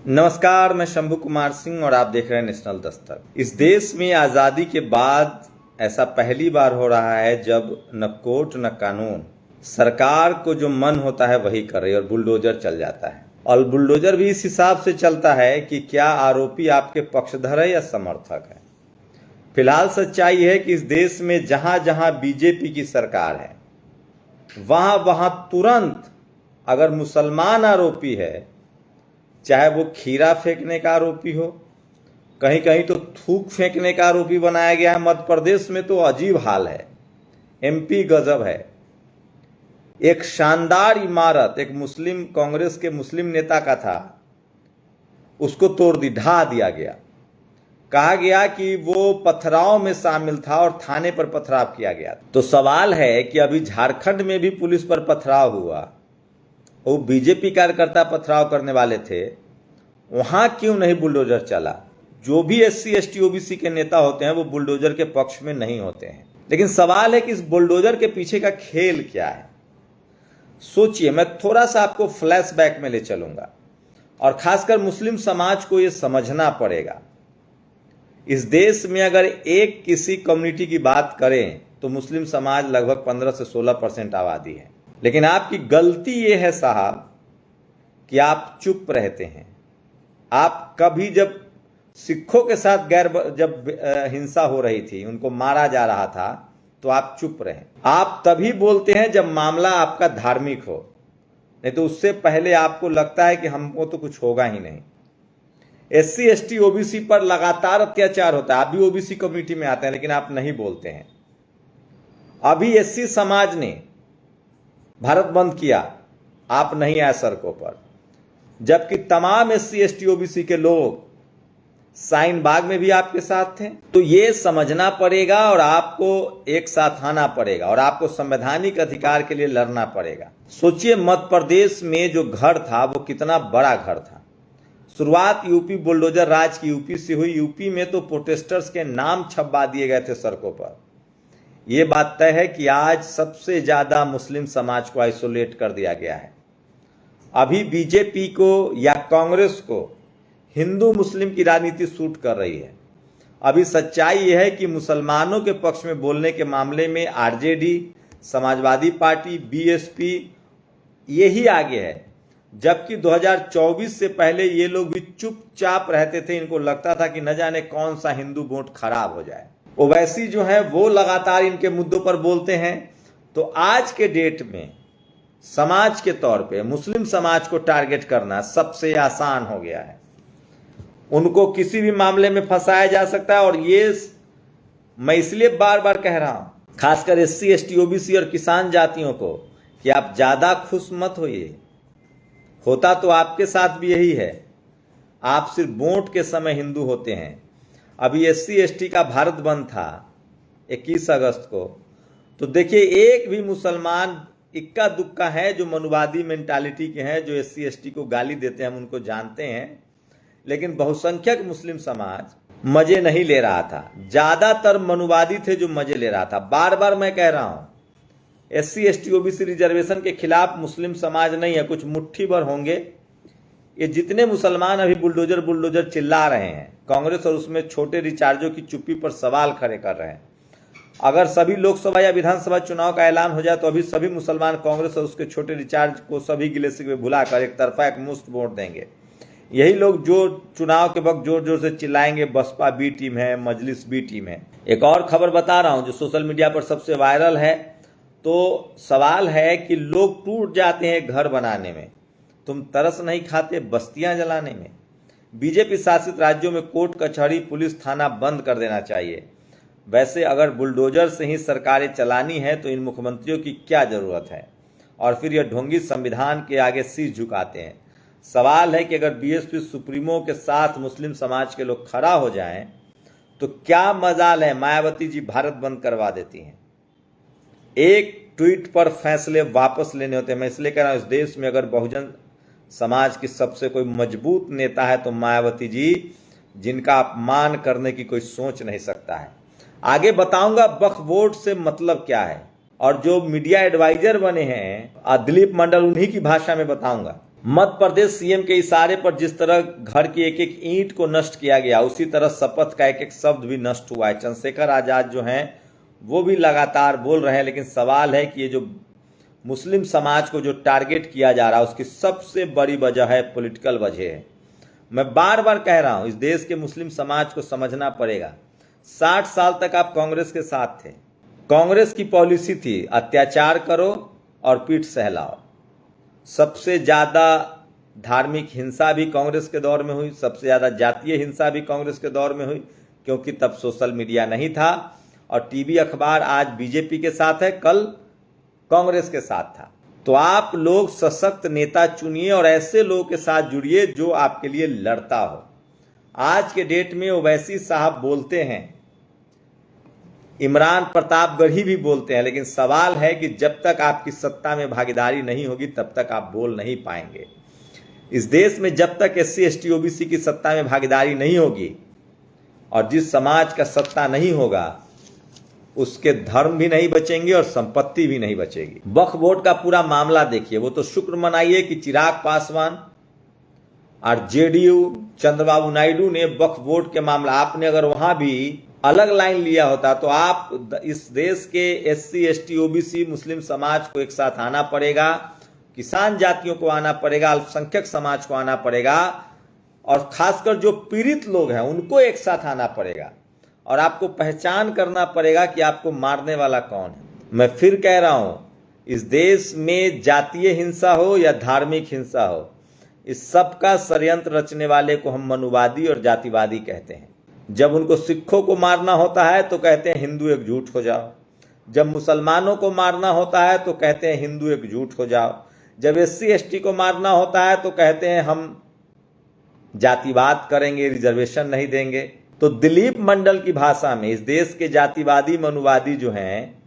नमस्कार, मैं शंभू कुमार सिंह और आप देख रहे हैं नेशनल दस्तक। इस देश में आज़ादी के बाद ऐसा पहली बार हो रहा है जब न कोर्ट न कानून सरकार को जो मन होता है वही कर रही है और बुलडोजर चल जाता है। और बुलडोजर भी इस हिसाब से चलता है कि क्या आरोपी आपके पक्षधर है या समर्थक है। फिलहाल सच्चाई है कि इस देश में जहां जहां बीजेपी की सरकार है वहां वहां तुरंत अगर मुसलमान आरोपी है, चाहे वो खीरा फेंकने का आरोपी हो, कहीं कहीं तो थूक फेंकने का आरोपी बनाया गया है। मध्य प्रदेश में तो अजीब हाल है, एमपी गजब है। एक शानदार इमारत एक मुस्लिम कांग्रेस के मुस्लिम नेता का था, उसको तोड़ ढा दिया गया। कहा गया कि वो पथराव में शामिल था और थाने पर पथराव किया गया। तो सवाल है कि अभी झारखंड में भी पुलिस पर पथराव हुआ, वो बीजेपी कार्यकर्ता पथराव करने वाले थे, वहां क्यों नहीं बुलडोजर चला। जो भी एससी एसटी ओबीसी के नेता होते हैं वो बुलडोजर के पक्ष में नहीं होते हैं। लेकिन सवाल है कि इस बुलडोजर के पीछे का खेल क्या है। सोचिए, मैं थोड़ा सा आपको फ्लैशबैक में ले चलूंगा और खासकर मुस्लिम समाज को यह समझना पड़ेगा। इस देश में अगर एक किसी कम्युनिटी की बात करें तो मुस्लिम समाज लगभग 15 से 16% आबादी है। लेकिन आपकी गलती यह है साहब कि आप चुप रहते हैं। आप कभी जब सिखों के साथ जब हिंसा हो रही थी, उनको मारा जा रहा था, तो आप चुप रहे। आप तभी बोलते हैं जब मामला आपका धार्मिक हो, नहीं तो उससे पहले आपको लगता है कि हमको तो कुछ होगा ही नहीं। एससी एसटी ओबीसी पर लगातार अत्याचार होता है। आप भी ओबीसी कम्युनिटी में आते हैं लेकिन आप नहीं बोलते हैं। अभी एससी समाज ने भारत बंद किया, आप नहीं आए सड़कों पर, जबकि तमाम एससी एसटी ओबीसी के लोग शाहीन बाग में भी आपके साथ थे। तो ये समझना पड़ेगा और आपको एक साथ आना पड़ेगा और आपको संवैधानिक अधिकार के लिए लड़ना पड़ेगा। सोचिए, मध्य प्रदेश में जो घर था वो कितना बड़ा घर था। शुरुआत यूपी बुलडोजर राज की यूपी से हुई। यूपी में तो प्रोटेस्टर्स के नाम छपवा दिए गए थे सड़कों पर। यह बात तय है कि आज सबसे ज्यादा मुस्लिम समाज को आइसोलेट कर दिया गया है। अभी बीजेपी को या कांग्रेस को हिंदू मुस्लिम की राजनीति सूट कर रही है। अभी सच्चाई यह है कि मुसलमानों के पक्ष में बोलने के मामले में आरजेडी, समाजवादी पार्टी, बीएसपी यही आगे है, जबकि 2024 से पहले ये लोग भी चुपचाप रहते थे। इनको लगता था कि न जाने कौन सा हिंदू वोट खराब हो जाए। ओवैसी जो है वो लगातार इनके मुद्दों पर बोलते हैं। तो आज के डेट में समाज के तौर पे मुस्लिम समाज को टारगेट करना सबसे आसान हो गया है। उनको किसी भी मामले में फंसाया जा सकता है। और ये मैं इसलिए बार बार कह रहा हूं, खासकर एससी एसटी ओबीसी और किसान जातियों को, कि आप ज्यादा खुश मत होइए। होता तो आपके साथ भी यही है। आप सिर्फ वोट के समय हिंदू होते हैं। अभी एससी एसटी का भारत बंद था 21 अगस्त को, तो देखिए एक भी मुसलमान इक्का दुक्का है जो मनुवादी मेंटालिटी के हैं, जो एससी एसटी को गाली देते हैं, हम उनको जानते हैं। लेकिन बहुसंख्यक मुस्लिम समाज मजे नहीं ले रहा था। ज्यादातर मनुवादी थे जो मजे ले रहा था। बार बार मैं कह रहा हूं, एससी एसटी ओबीसी रिजर्वेशन के खिलाफ मुस्लिम समाज नहीं है, कुछ मुट्ठी भर होंगे। ये जितने मुसलमान अभी बुलडोजर बुलडोजर चिल्ला रहे हैं, कांग्रेस और उसमें छोटे रिचार्जों की चुप्पी पर सवाल खड़े कर रहे हैं। अगर सभी लोकसभा या विधानसभा चुनाव का ऐलान हो जाए तो अभी सभी मुसलमान कांग्रेस और उसके छोटे रिचार्ज को सभी गिले शिकवे भुलाकर एक तरफा एक मुश्त वोट देंगे। यही लोग जो चुनाव के वक्त जोर जोर से चिल्लाएंगे बसपा बी टीम है, मजलिस बी टीम है। एक और खबर बता रहा हूं जो सोशल मीडिया पर सबसे वायरल है। तो सवाल है कि लोग टूट जाते हैं घर बनाने में, तुम तरस नहीं खाते बस्तियां जलाने में। बीजेपी शासित राज्यों में कोर्ट कचहरी पुलिस थाना बंद कर देना चाहिए। वैसे अगर बुलडोजर से ही सरकारें चलानी है तो इन मुख्यमंत्रियों की क्या जरूरत है। और फिर यह ढोंगी संविधान के आगे शीश झुकाते हैं। सवाल है कि अगर बीएसपी सुप्रीमो के साथ मुस्लिम समाज के लोग खड़ा हो जाएं तो क्या मजाल है मायावती जी भारत बंद करवा देती हैं। एक ट्वीट पर फैसले वापस लेने होते हैं। मैं इसलिए कह रहा हूं, इस देश में अगर बहुजन समाज की सबसे कोई मजबूत नेता है तो मायावती जी, जिनका अपमान करने की कोई सोच नहीं सकता है। आगे बताऊंगा वक्फ बोर्ड से मतलब क्या है, और जो मीडिया एडवाइजर बने हैं दिलीप मंडल, उन्हीं की भाषा में बताऊंगा। मध्य प्रदेश सीएम के इशारे पर जिस तरह घर की एक एक ईंट को नष्ट किया गया, उसी तरह शपथ का एक एक शब्द भी नष्ट हुआ है। चंद्रशेखर आजाद जो हैं वो भी लगातार बोल रहे हैं, लेकिन सवाल है कि ये जो मुस्लिम समाज को जो टारगेट किया जा रहा है उसकी सबसे बड़ी वजह है पॉलिटिकल वजह है। मैं बार बार कह रहा हूं, इस देश के मुस्लिम समाज को समझना पड़ेगा। 60 साल तक आप कांग्रेस के साथ थे। कांग्रेस की पॉलिसी थी अत्याचार करो और पीठ सहलाओ। सबसे ज्यादा धार्मिक हिंसा भी कांग्रेस के दौर में हुई, सबसे ज्यादा जातीय हिंसा भी कांग्रेस के दौर में हुई, क्योंकि तब सोशल मीडिया नहीं था और टीवी अखबार आज बीजेपी के साथ है, कल कांग्रेस के साथ था। तो आप लोग सशक्त नेता चुनिए और ऐसे लोगों के साथ जुड़िए जो आपके लिए लड़ता हो। आज के डेट में ओवैसी साहब बोलते हैं, इमरान प्रतापगढ़ी भी बोलते हैं, लेकिन सवाल है कि जब तक आपकी सत्ता में भागीदारी नहीं होगी तब तक आप बोल नहीं पाएंगे। इस देश में जब तक SC ST OBC की सत्ता में भागीदारी नहीं होगी और जिस समाज का सत्ता नहीं होगा उसके धर्म भी नहीं बचेंगे और संपत्ति भी नहीं बचेगी। वक्फ बोर्ड का पूरा मामला देखिए, वो तो शुक्र मनाइए कि चिराग पासवान और JDU चंद्रबाबू नायडू ने वक्फ बोर्ड के मामला, आपने अगर वहां भी अलग लाइन लिया होता तो आप इस देश के SC ST OBC मुस्लिम समाज को एक साथ आना पड़ेगा, किसान जातियों को आना पड़ेगा, अल्पसंख्यक समाज को आना पड़ेगा और खासकर जो पीड़ित लोग हैं उनको एक साथ आना पड़ेगा और आपको पहचान करना पड़ेगा कि आपको मारने वाला कौन है। मैं फिर कह रहा हूं, इस देश में जातीय हिंसा हो या धार्मिक हिंसा हो, इस सब का षड्यंत्र रचने वाले को हम मनुवादी और जातिवादी कहते हैं। जब उनको सिखों को मारना होता है तो कहते हैं हिंदू एकजुट हो जाओ, जब मुसलमानों को मारना होता है तो कहते हैं हिंदू एकजुट हो जाओ, जब SC ST को मारना होता है तो कहते हैं हम जातिवाद करेंगे, रिजर्वेशन नहीं देंगे। तो दिलीप मंडल की भाषा में इस देश के जातिवादी मनुवादी जो हैं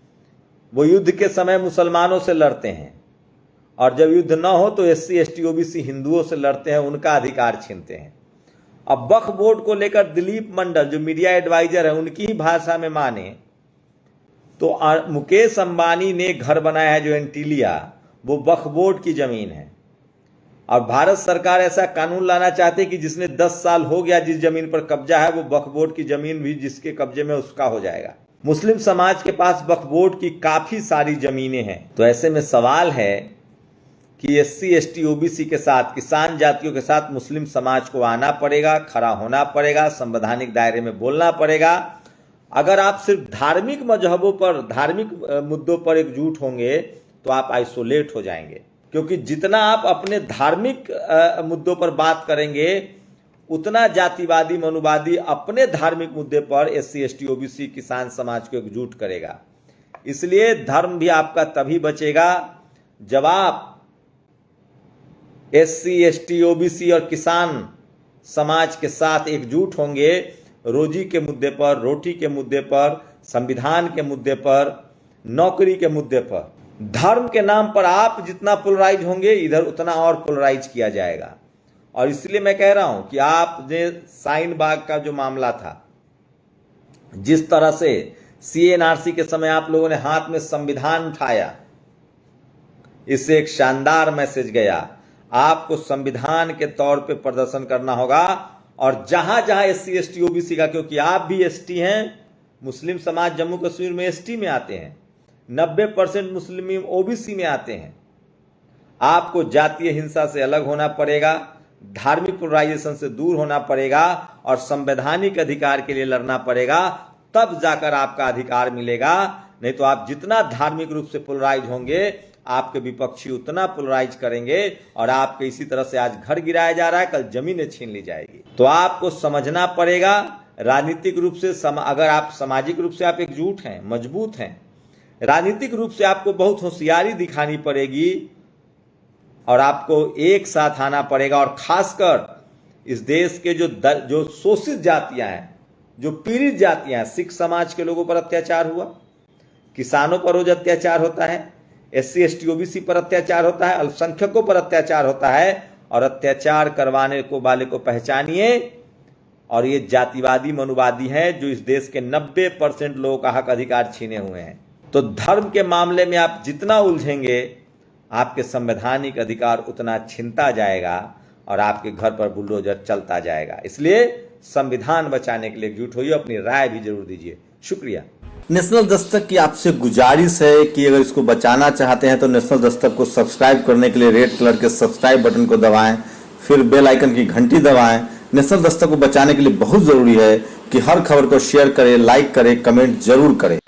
वो युद्ध के समय मुसलमानों से लड़ते हैं और जब युद्ध न हो तो SC ST OBC हिंदुओं से लड़ते हैं, उनका अधिकार छीनते हैं। अब वक्फ बोर्ड को लेकर दिलीप मंडल जो मीडिया एडवाइजर है उनकी ही भाषा में माने तो मुकेश अंबानी ने घर बनाया है जो एंटीलिया, वो वक्फ बोर्ड की जमीन है और भारत सरकार ऐसा कानून लाना चाहती है कि जिसने 10 साल हो गया जिस जमीन पर कब्जा है वो वक्फ बोर्ड की जमीन भी जिसके कब्जे में उसका हो जाएगा। मुस्लिम समाज के पास वक्फ बोर्ड की काफी सारी जमीनें हैं। तो ऐसे में सवाल है कि SC ST OBC के साथ, किसान जातियों के साथ मुस्लिम समाज को आना पड़ेगा, खड़ा होना पड़ेगा, संवैधानिक दायरे में बोलना पड़ेगा। अगर आप सिर्फ धार्मिक मजहबों पर, धार्मिक मुद्दों पर एकजुट होंगे तो आप आइसोलेट हो जाएंगे, क्योंकि जितना आप अपने धार्मिक मुद्दों पर बात करेंगे उतना जातिवादी मनुवादी अपने धार्मिक मुद्दे पर SC ST OBC किसान समाज को एकजुट करेगा। इसलिए धर्म भी आपका तभी बचेगा जब आप SC ST OBC और किसान समाज के साथ एकजुट होंगे, रोजी के मुद्दे पर, रोटी के मुद्दे पर, संविधान के मुद्दे पर, नौकरी के मुद्दे पर। धर्म के नाम पर आप जितना पोलराइज होंगे इधर उतना और पोलराइज किया जाएगा। और इसलिए मैं कह रहा हूं कि आपने शाहीन बाग का जो मामला था, जिस तरह से CA/NRC के समय आप लोगों ने हाथ में संविधान उठाया, इससे एक शानदार मैसेज गया। आपको संविधान के तौर पे प्रदर्शन करना होगा और जहां जहां SC ST OBC का, क्योंकि आप भी ST हैं, मुस्लिम समाज जम्मू कश्मीर में ST में आते हैं, 90% मुस्लिम OBC में आते हैं। आपको जातीय हिंसा से अलग होना पड़ेगा, धार्मिक पोलराइजेशन से दूर होना पड़ेगा और संवैधानिक अधिकार के लिए लड़ना पड़ेगा, तब जाकर आपका अधिकार मिलेगा। नहीं तो आप जितना धार्मिक रूप से पोलराइज होंगे, आपके विपक्षी उतना पोलराइज करेंगे और आपके इसी तरह से आज घर गिराया जा रहा है, कल जमीनें छीन ली जाएगी। तो आपको समझना पड़ेगा राजनीतिक रूप से, अगर आप सामाजिक रूप से आप एकजुट हैं, मजबूत हैं, राजनीतिक रूप से आपको बहुत होशियारी दिखानी पड़ेगी और आपको एक साथ आना पड़ेगा। और खासकर इस देश के जो शोषित जातियां हैं, जो पीड़ित जातियां हैं, सिख समाज के लोगों पर अत्याचार हुआ, किसानों पर रोज अत्याचार होता है, SC ST OBC पर अत्याचार होता है, अल्पसंख्यकों पर अत्याचार होता है और अत्याचार करवाने को वाले को पहचानिए। और ये जातिवादी मनुवादी हैं जो इस देश के 90% लोगों का हक अधिकार छीने हुए हैं। तो धर्म के मामले में आप जितना उलझेंगे आपके संवैधानिक अधिकार उतना छिनता जाएगा और आपके घर पर बुलडोजर चलता जाएगा। इसलिए संविधान बचाने के लिए एकजुट होइए, अपनी राय भी जरूर दीजिए। शुक्रिया। नेशनल दस्तक की आपसे गुजारिश है कि अगर इसको बचाना चाहते हैं तो नेशनल दस्तक को सब्सक्राइब करने के लिए रेड कलर के सब्सक्राइब बटन को दबाएं, फिर बेल आइकन की घंटी दबाएं। नेशनल दस्तक को बचाने के लिए बहुत जरूरी है कि हर खबर को शेयर करें, लाइक करें, कमेंट जरूर करें।